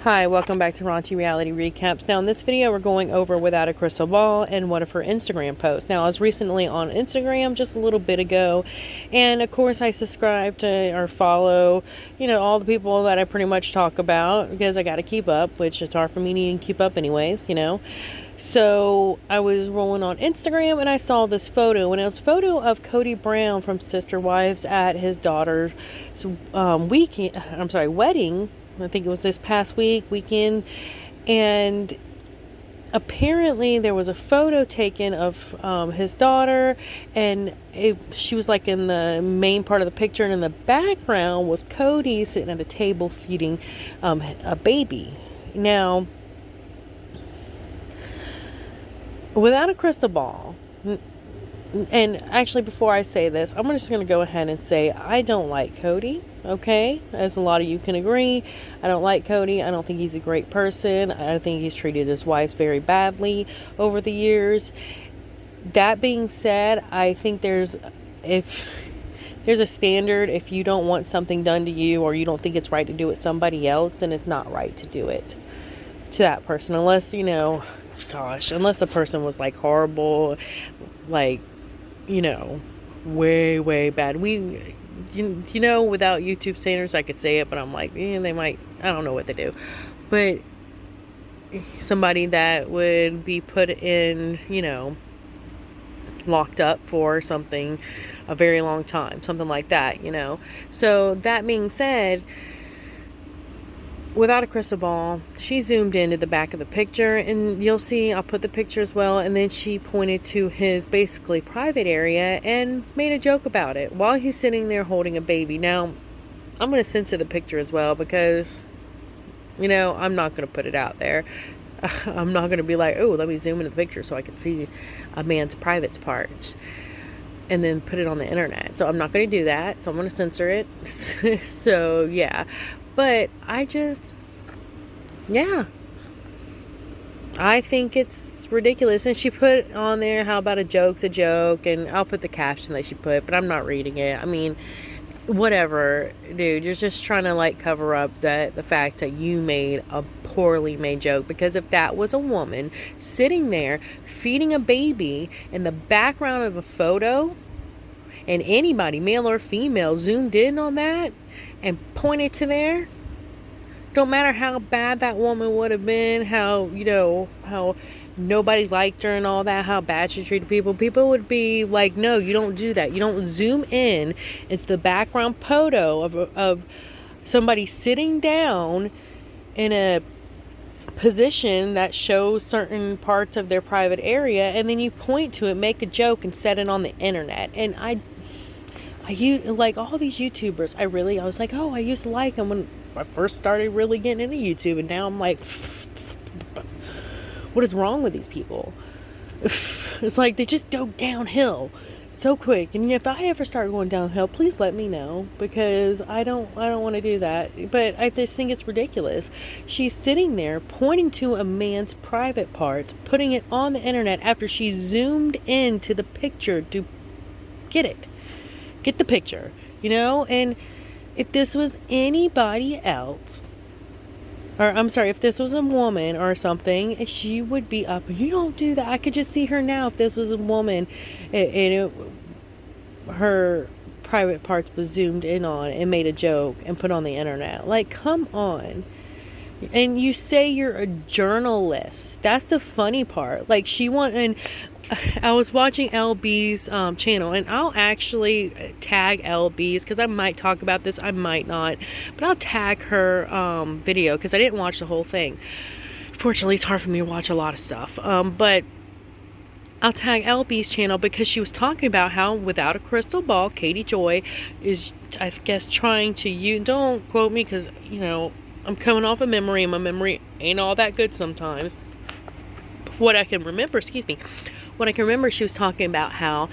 Hi, welcome back to Raunchy Reality Recaps. Now in this video we're going over Without a Crystal Ball and one of her Instagram posts. Now I was recently on Instagram just a little bit ago, and of course I subscribe to or follow, all the people that I pretty much talk about because I got to keep up, which it's hard for me to even keep up anyways. So I was rolling on Instagram and I saw this photo, and it was a photo of Kody Brown from Sister Wives at his daughter's wedding. I think it was this past weekend, and apparently there was a photo taken of his daughter, and she was like in the main part of the picture, and in the background was Kody sitting at a table feeding a baby. Now, without a crystal ball, and actually before I say this, I'm just going to go ahead and say I don't like Kody, okay? As a lot of you can agree, I don't like Kody. I don't think he's a great person. I think he's treated his wives very badly over the years. That being said, I think if there's a standard, if you don't want something done to you or you don't think it's right to do it somebody else, then it's not right to do it to that person, unless unless the person was like horrible, like, way bad. Without YouTube standards, I could say it, but I'm like, they might, I don't know what they do. But somebody that would be put in, locked up for something a very long time, something like that, So that being said, without a crystal ball, she zoomed into the back of the picture, and you'll see, I'll put the picture as well, and then she pointed to his basically private area and made a joke about it while he's sitting there holding a baby. Now, I'm going to censor the picture as well because, I'm not going to put it out there. I'm not going to be like, oh, let me zoom into the picture so I can see a man's private parts and then put it on the internet. So I'm not going to do that. So I'm going to censor it. So, yeah. But I think it's ridiculous. And she put on there, how about a joke's a joke? And I'll put the caption that she put, but I'm not reading it. I mean, whatever, dude. You're just trying to like cover up the fact that you made a poorly made joke. Because if that was a woman sitting there feeding a baby in the background of a photo, and anybody, male or female, zoomed in on that and pointed to there, don't matter how bad that woman would have been, how nobody liked her and all that, how bad she treated people would be like, no, you don't do that. You don't zoom in. It's the background photo of somebody sitting down in a position that shows certain parts of their private area, and then you point to it, make a joke, and set it on the internet. And I like all these YouTubers. I was like, oh, I used to like them when I first started really getting into YouTube, and now I'm like, what is wrong with these people? It's like they just go downhill so quick. And if I ever start going downhill, please let me know, because I don't want to do that. But I just think it's ridiculous. She's sitting there pointing to a man's private parts, putting it on the internet after she zoomed into the picture to get the picture, and if this was anybody else, or I'm sorry, if this was a woman or something, she would be up. You don't do that. I could just see her now. If this was a woman, her private parts was zoomed in on and made a joke and put on the internet. Like, come on. And you say you're a journalist. That's the funny part. Like, and I was watching Elle Bee's channel, and I'll actually tag Elle Bee's, because I might talk about this, I might not, but I'll tag her video, because I didn't watch the whole thing. Fortunately, it's hard for me to watch a lot of stuff, but I'll tag Elle Bee's channel, because she was talking about how without a crystal ball, Katie Joy is, I guess, trying to don't quote me, because I'm coming off of memory, and my memory ain't all that good sometimes. What I can remember, she was talking about how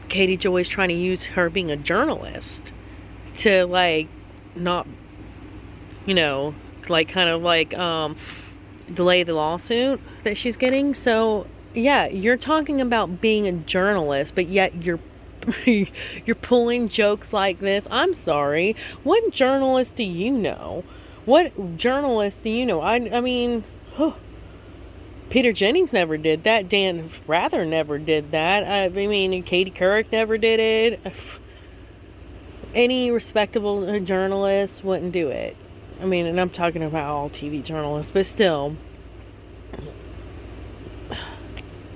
Katie Joy is trying to use her being a journalist to, like, not, like, kind of like delay the lawsuit that she's getting. So, yeah, you're talking about being a journalist, but yet you're you're pulling jokes like this. I'm sorry. What journalist do you know? What journalist do you know? I mean, Peter Jennings never did that. Dan Rather never did that. I mean, Katie Couric never did it. Any respectable journalist wouldn't do it. I mean, and I'm talking about all TV journalists, but still,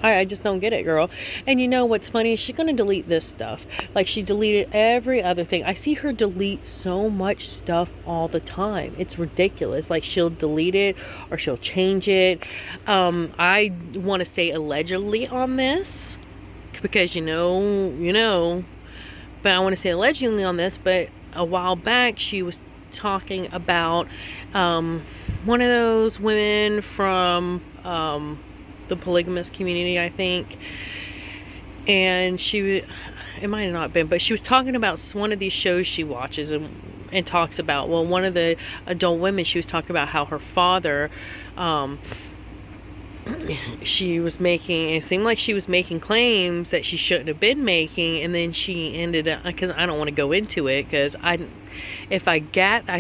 I just don't get it, girl. And you know what's funny? She's going to delete this stuff. Like, she deleted every other thing. I see her delete so much stuff all the time. It's ridiculous. Like, she'll delete it or she'll change it. I want to say allegedly on this because, you know. But I want to say allegedly on this. But a while back, she was talking about one of those women from the polygamous community, I think, and it might have not been, but she was talking about one of these shows she watches and talks about, well, one of the adult women, she was talking about how her father, it seemed like she was making claims that she shouldn't have been making, and then she ended up, because I don't want to go into it, because I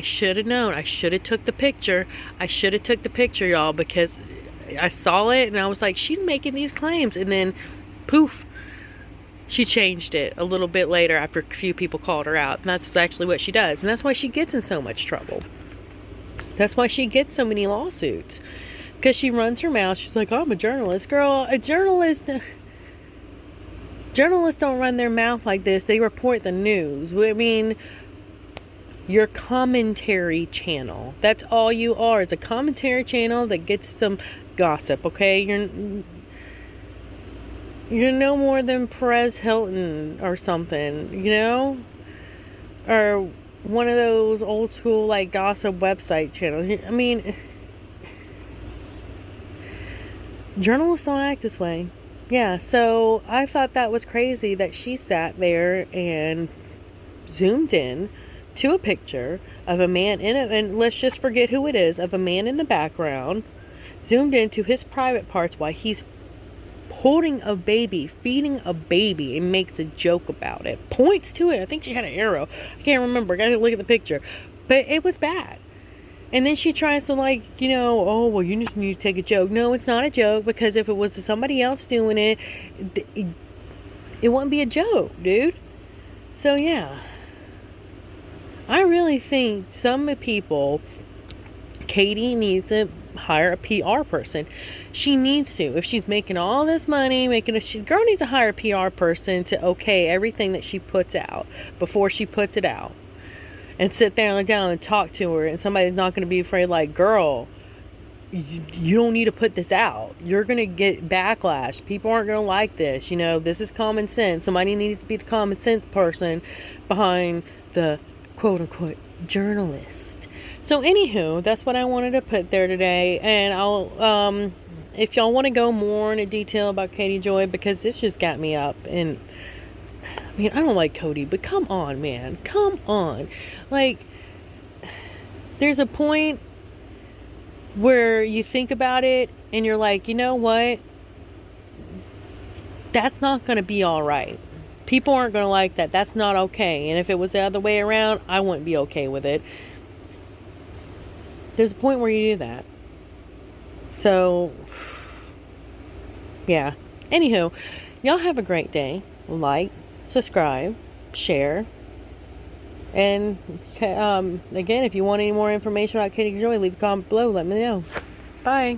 should have known. I should have took the picture. Y'all, because I saw it and I was like, she's making these claims, and then poof, she changed it a little bit later after a few people called her out. And that's actually what she does, and that's why she gets in so much trouble. That's why she gets so many lawsuits, because she runs her mouth. She's like, I'm a journalist. Girl, journalists don't run their mouth like this. They report the news. I mean, your commentary channel, that's all you are. It's a commentary channel that gets some gossip, okay? You're no more than Perez Hilton or something, you know? Or one of those old school, like, gossip website channels. I mean, journalists don't act this way. Yeah, so I thought that was crazy that she sat there and zoomed in to a picture of a man and let's just forget who it is, of a man in the background, zoomed into his private parts while he's holding a baby, feeding a baby, and makes a joke about it. Points to it. I think she had an arrow. I can't remember. I gotta look at the picture. But it was bad. And then she tries to, like, oh, well, you just need to take a joke. No, it's not a joke, because if it was somebody else doing it, it wouldn't be a joke, dude. So, yeah. I really think some people, Kody needs to hire a PR person. She needs to. If she's making all this money, girl needs to hire a PR person to okay everything that she puts out before she puts it out. And sit there and down and talk to her, and somebody's not going to be afraid, like, girl, you don't need to put this out. You're going to get backlash. People aren't going to like this. This is common sense. Somebody needs to be the common sense person behind the quote-unquote journalist. So anywho, that's what I wanted to put there today. And I'll if y'all want to go more into detail about Kody Joy, because this just got me up. And I mean, I don't like Kody, but come on, man, come on. Like, there's a point where you think about it and you're like, you know what, that's not going to be all right. People aren't going to like that. That's not okay. And if it was the other way around, I wouldn't be okay with it. There's a point where you do that. So, yeah. Anywho, y'all have a great day. Like, subscribe, share. And, again, if you want any more information about Kody Joy, leave a comment below. Let me know. Bye.